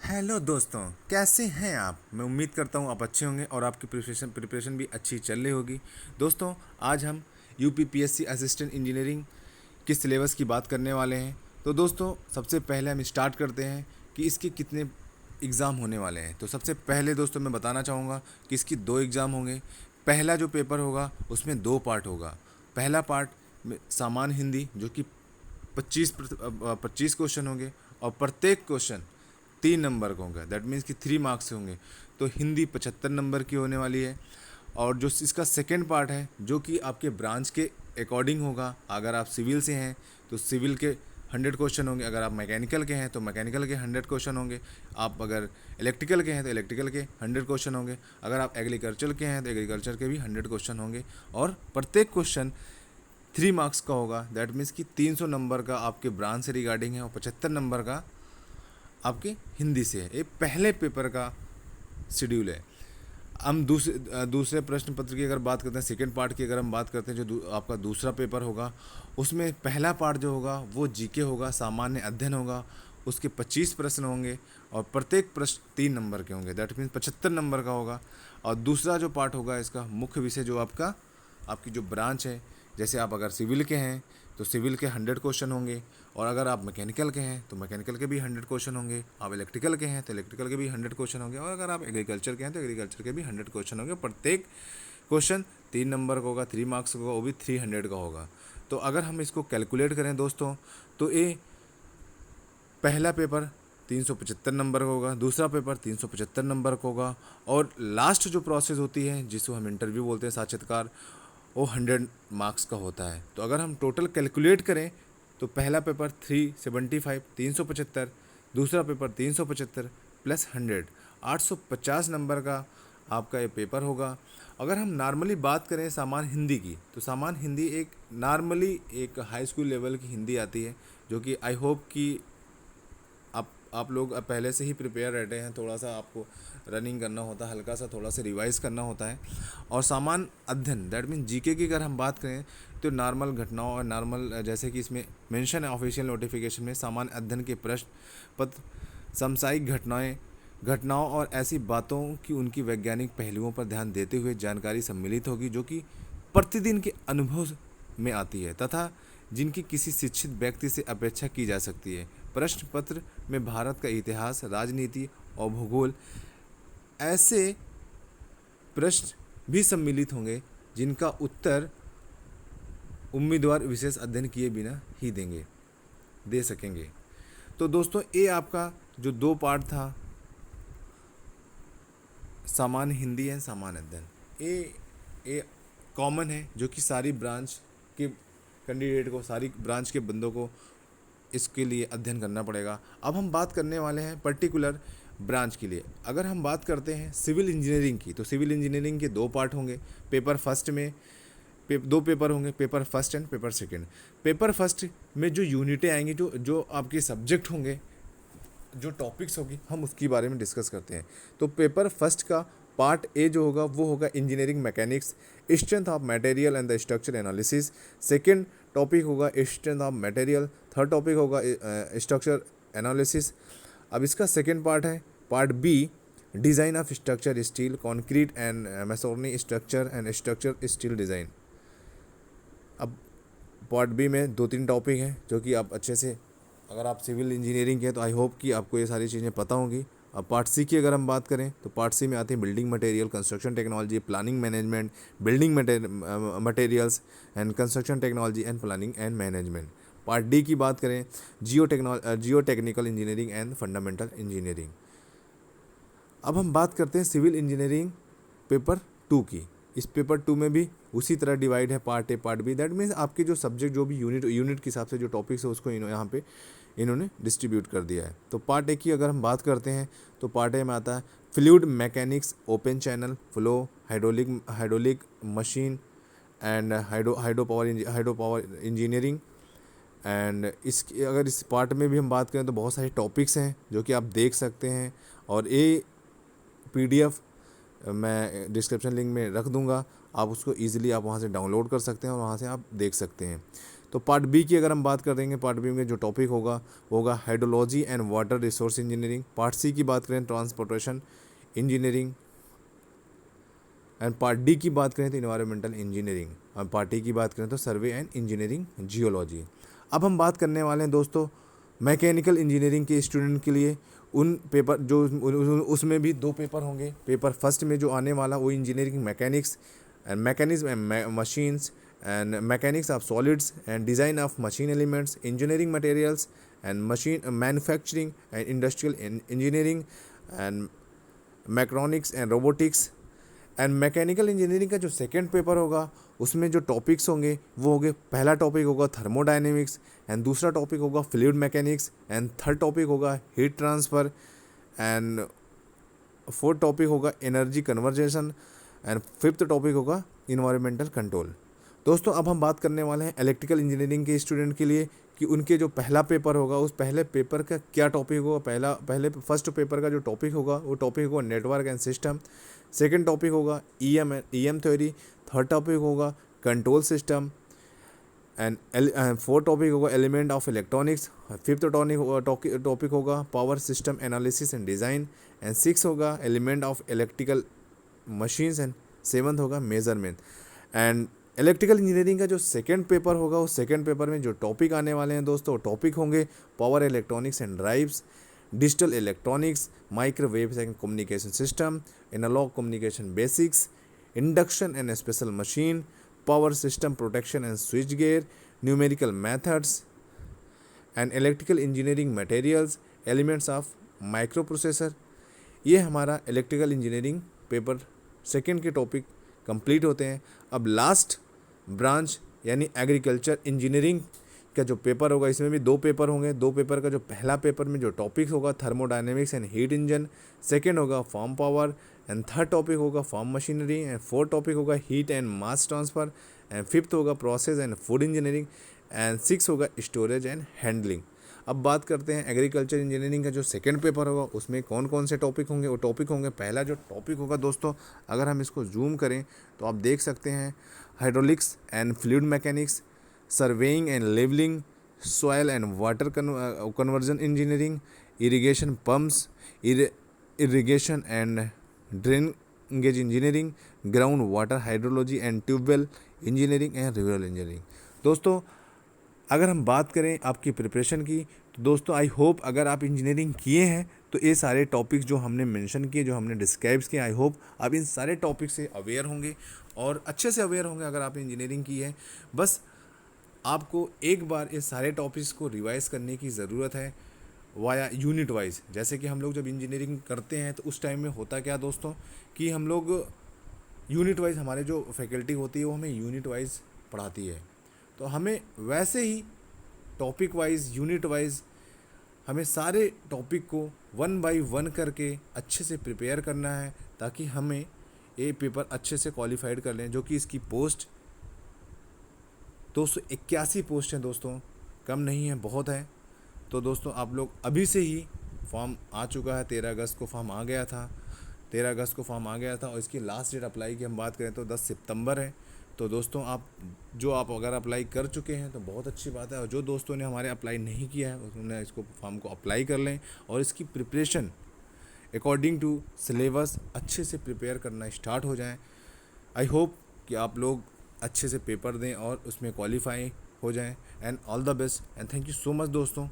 Hello दोस्तों, कैसे हैं आप। मैं उम्मीद करता हूँ आप अच्छे होंगे और आपकी प्रिपरेशन भी अच्छी चल रही होगी। दोस्तों, आज हम यूपीपीएससी असिस्टेंट इंजीनियरिंग के सिलेबस की बात करने वाले हैं। तो दोस्तों, सबसे पहले हम स्टार्ट करते हैं कि इसके कितने एग्ज़ाम होने वाले हैं। तो सबसे पहले दोस्तों मैं बताना चाहूँगा कि इसकी 2 एग्ज़ाम होंगे। पहला जो पेपर होगा उसमें 2 पार्ट होगा। पहला पार्ट में सामान्य हिंदी, जो कि 25 क्वेश्चन होंगे और प्रत्येक क्वेश्चन 3 नंबर का होगा। दैट मीन्स कि 3 मार्क्स होंगे। तो हिंदी 75 नंबर की होने वाली है। और जो इसका सेकेंड पार्ट है, जो कि आपके ब्रांच के अकॉर्डिंग होगा। अगर आप सिविल से हैं तो सिविल के 100 क्वेश्चन होंगे। अगर आप मैकेनिकल के हैं तो मैकेनिकल के 100 क्वेश्चन होंगे। आप अगर इलेक्ट्रिकल के हैं तो इलेक्ट्रिकल के 100 क्वेश्चन होंगे। अगर आप एग्रीकल्चर के हैं तो एग्रीकल्चर के भी 100 क्वेश्चन होंगे। और प्रत्येक क्वेश्चन 3 मार्क्स का होगा। दैट मीन्स कि 300 नंबर का आपके ब्रांच से रिगार्डिंग है और 75 नंबर का आपके हिंदी से है। ये पहले पेपर का शेड्यूल है। हम दूसरे प्रश्न पत्र की अगर बात करते हैं, सेकेंड पार्ट की अगर हम बात करते हैं, जो आपका दूसरा पेपर होगा, उसमें पहला पार्ट जो होगा वो जीके होगा, सामान्य अध्ययन होगा। उसके 25 प्रश्न होंगे और प्रत्येक प्रश्न 3 नंबर के होंगे। दैट मीन्स 75 नंबर का होगा। और दूसरा जो पार्ट होगा इसका मुख्य विषय, जो आपकी जो ब्रांच है, जैसे आप अगर सिविल के हैं तो सिविल के 100 क्वेश्चन होंगे। और अगर आप मैकेनिकल के हैं तो मैकेनिकल के भी 100 क्वेश्चन होंगे। आप इलेक्ट्रिकल के हैं तो इलेक्ट्रिकल के भी 100 क्वेश्चन होंगे। और अगर आप एग्रीकल्चर के हैं तो एग्रीकल्चर के भी 100 क्वेश्चन होंगे। प्रत्येक क्वेश्चन 3 नंबर का होगा, 3 मार्क्स का होगा, वो भी 300 का होगा। तो अगर हम इसको कैलकुलेट करें दोस्तों, तो ये पहला पेपर 375 नंबर का होगा, दूसरा पेपर 375 नंबर का होगा। और लास्ट जो प्रोसेस होती है, जिसको हम इंटरव्यू बोलते हैं, साक्षात्कार, वो 100 मार्क्स का होता है। तो अगर हम टोटल कैलकुलेट करें तो पहला पेपर 375, 375, दूसरा पेपर 375 प्लस 100, 850 नंबर का आपका ये पेपर होगा। अगर हम नॉर्मली बात करें सामान्य हिंदी की, तो सामान्य हिंदी एक नॉर्मली एक हाई स्कूल लेवल की हिंदी आती है, जो कि आई होप कि आप लोग पहले से ही प्रिपेयर रहते हैं। थोड़ा सा आपको रनिंग करना होता है, हल्का सा थोड़ा सा रिवाइज करना होता है। और सामान्य अध्ययन, दैट मीन जीके की अगर हम बात करें तो नॉर्मल घटनाओं और नॉर्मल, जैसे कि इसमें मेंशन है ऑफिशियल नोटिफिकेशन में, सामान्य अध्ययन के प्रश्न पत्र, समसामयिक घटनाओं और ऐसी बातों की उनकी वैज्ञानिक पहलुओं पर ध्यान देते हुए जानकारी सम्मिलित होगी, जो कि प्रतिदिन के अनुभव में आती है तथा जिनकी किसी शिक्षित व्यक्ति से अपेक्षा की जा सकती है। प्रश्न पत्र में भारत का इतिहास, राजनीति और भूगोल, ऐसे प्रश्न भी सम्मिलित होंगे जिनका उत्तर उम्मीदवार विशेष अध्ययन किए बिना ही दे सकेंगे। तो दोस्तों, ये आपका जो 2 पार्ट था, सामान्य हिंदी है, सामान्य अध्ययन, ये कॉमन है, जो कि सारी ब्रांच के कैंडिडेट को, सारी ब्रांच के बंदों को इसके लिए अध्ययन करना पड़ेगा। अब हम बात करने वाले हैं पर्टिकुलर ब्रांच के लिए। अगर हम बात करते हैं सिविल इंजीनियरिंग की, तो सिविल इंजीनियरिंग के 2 पार्ट होंगे। पेपर फर्स्ट में 2 पेपर होंगे, paper first and paper second. Paper first में जो यूनिटें आएंगी, जो जो आपके सब्जेक्ट होंगे, जो टॉपिक्स होगी, हम उसके बारे में डिस्कस करते हैं। तो पेपर फर्स्ट का पार्ट ए जो होगा वो होगा engineering mechanics, strength of material and the structure analysis. Second topic होगा strength of material. Third topic होगा स्ट्रक्चर एनालिसिस। अब इसका सेकंड पार्ट है part B, design of structure steel, concrete and masonry structure and structure steel design. अब part B में 2-3 topic हैं, जो कि आप अच्छे से, अगर आप सिविल इंजीनियरिंग के हैं तो आई होप कि आपको ये सारी चीज़ें पता होंगी। अब पार्ट सी की अगर हम बात करें तो पार्ट सी में आते हैं building material, construction technology, planning management, building materials and construction technology and planning and management. Part D की बात करें जियो technical engineering and fundamental engineering. अब हम बात करते हैं सिविल इंजीनियरिंग पेपर 2 की। इस पेपर 2 में भी उसी तरह डिवाइड है, part A part B. That means आपके जो सब्जेक्ट, जो भी यूनिट के हिसाब से जो टॉपिक्स है, उसको यहाँ पे इन्होंने डिस्ट्रीब्यूट कर दिया है। तो पार्ट ए की अगर हम बात करते हैं तो पार्ट ए में आता है fluid mechanics, open channel flow, hydraulic machine and hydro power engineering. And इस पार्ट में भी हम बात करें तो बहुत सारे टॉपिक्स हैं जो कि आप देख सकते हैं। और ये पीडीएफ मैं डिस्क्रिप्शन लिंक में रख दूंगा, आप उसको ईजिली आप वहाँ से डाउनलोड कर सकते हैं और वहाँ से आप देख सकते हैं। तो पार्ट बी की अगर हम बात कर देंगे, पार्ट बी में जो टॉपिक होगा वो होगा hydrology and water resource engineering. Part C की बात करें transportation engineering, and part D की बात करें तो इन्वायरमेंटल इंजीनियरिंग, और पार्ट ई की बात करें तो सर्वे एंड इंजीनियरिंग जियोलॉजी। अब हम बात करने वाले हैं दोस्तों मैकेनिकल इंजीनियरिंग के स्टूडेंट के लिए उन पेपर जो उसमें भी 2 पेपर होंगे। पेपर फर्स्ट में जो आने वाला वो engineering mechanics and mechanism and machines and mechanics of solids and design of machine elements, engineering materials and machine manufacturing and industrial engineering and mechatronics and robotics. And mechanical engineering का जो second paper होगा उसमें जो topics होंगे वो होंगे, पहला topic होगा थर्मोडायनेमिक्स एंड दूसरा टॉपिक होगा fluid mechanics and third topic होगा heat transfer and fourth topic होगा energy conversion and fifth topic होगा इन्वायरमेंटल कंट्रोल। दोस्तों अब हम बात करने वाले हैं इलेक्ट्रिकल इंजीनियरिंग के स्टूडेंट के लिए कि उनके जो पहला पेपर होगा उस पहले पेपर का क्या टॉपिक होगा। पहले फर्स्ट पेपर का जो टॉपिक होगा वो टॉपिक होगा network and system, second topic होगा ईएम थ्योरी, थर्ड टॉपिक होगा control system and fourth topic होगा element of electronics, fifth topic होगा power system analysis and design and six होगा element of electrical machines and seventh होगा measurement. And electrical engineering का जो second paper होगा उस second paper में जो टॉपिक आने वाले हैं दोस्तों टॉपिक होंगे power electronics and drives, digital electronics, microwaves and communication system, analog communication basics, induction and special machine, power system protection and switch gear, numerical methods and electrical engineering materials, elements of micro processor. ये हमारा electrical engineering paper second के topic complete होते हैं। अब last branch यानी agriculture engineering का जो paper होगा इसमें भी 2 पेपर होंगे। 2 पेपर का जो पहला पेपर में जो टॉपिक होगा thermodynamics and heat engine, second होगा farm power and third topic होगा farm machinery and fourth topic होगा heat and mass transfer and fifth होगा process and food engineering and six होगा स्टोरेज एंड हैंडलिंग। अब बात करते हैं एग्रीकल्चर इंजीनियरिंग का जो सेकंड पेपर होगा उसमें कौन कौन से टॉपिक होंगे। वो टॉपिक होंगे, पहला जो टॉपिक होगा दोस्तों अगर हम इसको जूम करें तो आप देख सकते हैं hydraulics and fluid mechanics, surveying and levelling, soil and water conversion engineering, irrigation pumps, irrigation and drainage engineering, ground water hydrology and tubewell engineering and river engineering. दोस्तों अगर हम बात करें आपकी प्रिपरेशन की तो दोस्तों आई होप अगर आप इंजीनियरिंग किए हैं तो ये सारे टॉपिक्स जो हमने मेंशन किए, जो हमने डिस्क्राइब्स किए, आई होप आप इन सारे टॉपिक से अवेयर होंगे और अच्छे से अवेयर होंगे अगर आपने इंजीनियरिंग की है। बस आपको एक बार ये सारे टॉपिक्स को रिवाइज करने की ज़रूरत है वाया यूनिट वाइज। जैसे कि हम लोग जब इंजीनियरिंग करते हैं तो उस टाइम में होता क्या दोस्तों कि हम लोग यूनिट वाइज, हमारे जो फैकल्टी होती है वो हमें यूनिट वाइज पढ़ाती है, तो हमें वैसे ही टॉपिक वाइज यूनिट वाइज हमें सारे टॉपिक को 1 बाय 1 करके अच्छे से प्रिपेयर करना है ताकि हमें ये पेपर अच्छे से क्वालिफाइड कर लें। जो कि इसकी पोस्ट 281 पोस्ट है दोस्तों, कम नहीं है, बहुत है। तो दोस्तों आप लोग अभी से ही, फॉर्म आ चुका है, 13 अगस्त को फॉर्म आ गया था, 13 अगस्त को फॉर्म आ गया था और इसकी लास्ट डेट अप्लाई की हम बात करें तो 10 सितंबर है। तो दोस्तों आप अगर अप्लाई कर चुके हैं तो बहुत अच्छी बात है, और जो दोस्तों ने हमारे अप्लाई नहीं किया है उन्होंने इसको फॉर्म को अप्लाई कर लें और इसकी प्रिपरेशन अकॉर्डिंग टू सिलेबस अच्छे से प्रिपेयर करना स्टार्ट हो जाएं। आई होप कि आप लोग अच्छे से पेपर दें और उसमें क्वालिफाई हो जाएं। And all the best and thank you so much दोस्तों।